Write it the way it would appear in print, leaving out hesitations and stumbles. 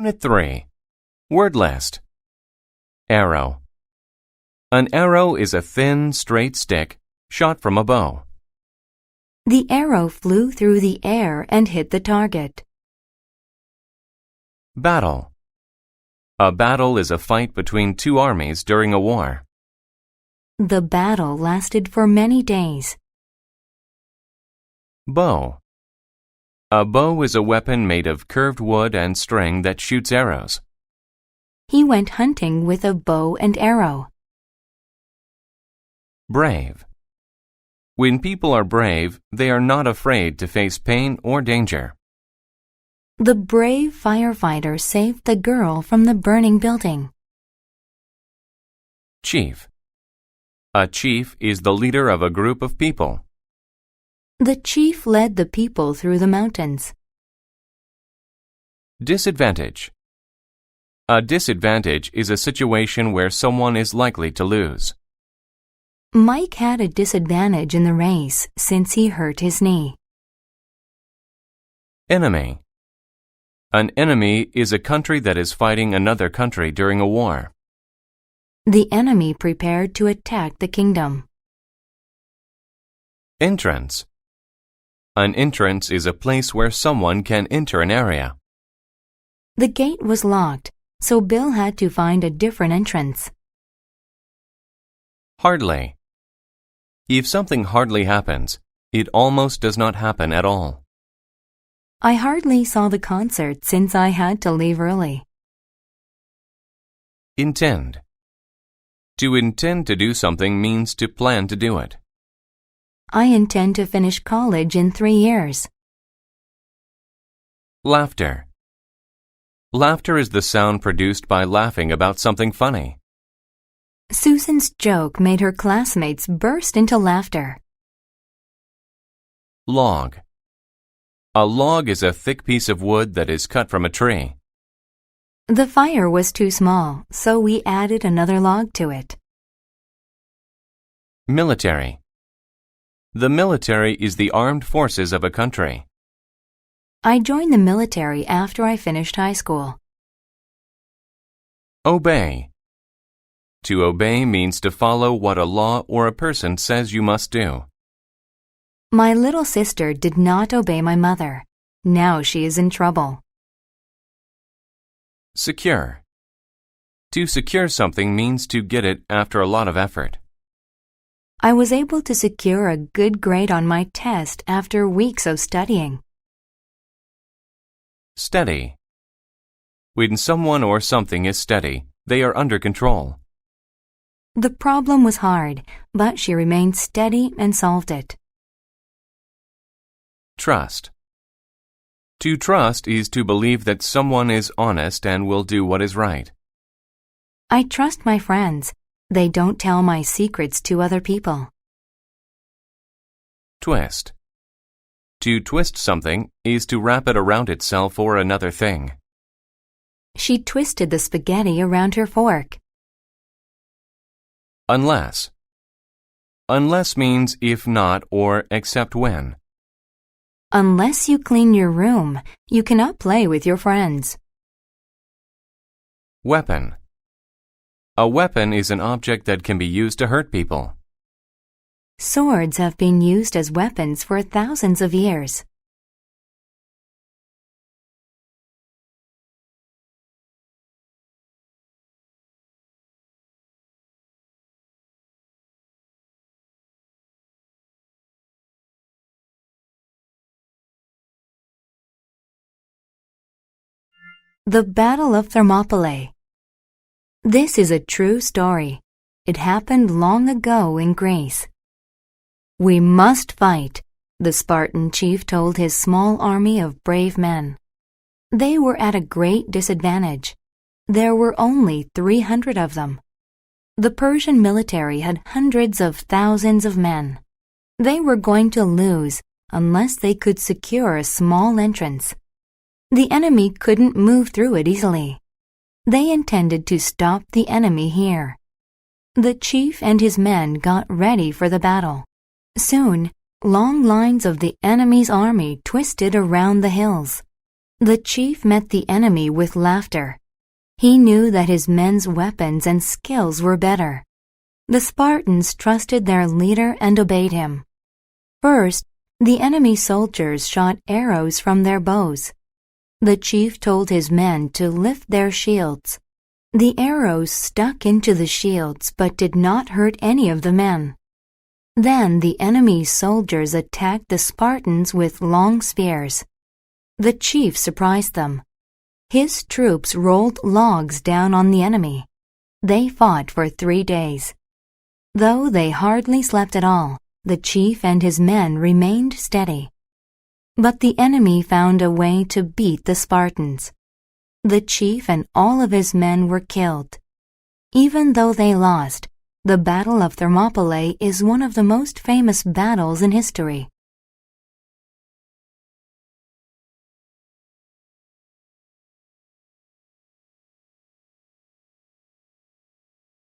Unit 3. Word list. Arrow. An arrow is a thin, straight stick shot from a bow. The arrow flew through the air and hit the target. Battle. A battle is a fight between two armies during a war. The battle lasted for many days. Bow. A bow is a weapon made of curved wood and string that shoots arrows. He went hunting with a bow and arrow. Brave. When people are brave, they are not afraid to face pain or danger. The brave firefighter saved the girl from the burning building. Chief. A chief is the leader of a group of people. The chief led the people through the mountains. Disadvantage. A disadvantage is a situation where someone is likely to lose. Mike had a disadvantage in the race since he hurt his knee. Enemy. An enemy is a country that is fighting another country during a war. The enemy prepared to attack the kingdom. Entrance. An entrance is a place where someone can enter an area. The gate was locked, so Bill had to find a different entrance. Hardly. If something hardly happens, it almost does not happen at all. I hardly saw the concert since I had to leave early. Intend. To intend to do something means to plan to do it. I intend to finish college in 3 years. Laughter. Laughter is the sound produced by laughing about something funny. Susan's joke made her classmates burst into laughter. Log. A log is a thick piece of wood that is cut from a tree. The fire was too small, so we added another log to it. Military. The military is the armed forces of a country. I joined the military after I finished high school. Obey. To obey means to follow what a law or a person says you must do. My little sister did not obey my mother. Now she is in trouble. Secure. To secure something means to get it after a lot of effort. I was able to secure a good grade on my test after weeks of studying. Steady. When someone or something is steady, they are under control. The problem was hard, but she remained steady and solved it. Trust. To trust is to believe that someone is honest and will do what is right. I trust my friends. They don't tell my secrets to other people. Twist. To twist something is to wrap it around itself or another thing. She twisted the spaghetti around her fork. Unless. Unless means if not or except when. Unless you clean your room, you cannot play with your friends. Weapon. A weapon is an object that can be used to hurt people. Swords have been used as weapons for thousands of years. The Battle of Thermopylae. This is a true story. It happened long ago in Greece. We must fight, the Spartan chief told his small army of brave men. They were at a great disadvantage. There were only 300 of them. The Persian military had hundreds of thousands of men. They were going to lose unless they could secure a small entrance. The enemy couldn't move through it easily. They intended to stop the enemy here. The chief and his men got ready for the battle. Soon, long lines of the enemy's army twisted around the hills. The chief met the enemy with laughter. He knew that his men's weapons and skills were better. The Spartans trusted their leader and obeyed him. First, the enemy soldiers shot arrows from their bows. The chief told his men to lift their shields. The arrows stuck into the shields but did not hurt any of the men. Then the enemy's soldiers attacked the Spartans with long spears. The chief surprised them. His troops rolled logs down on the enemy. They fought for 3 days. Though they hardly slept at all, the chief and his men remained steady. But the enemy found a way to beat the Spartans. The chief and all of his men were killed. Even though they lost, the Battle of Thermopylae is one of the most famous battles in history.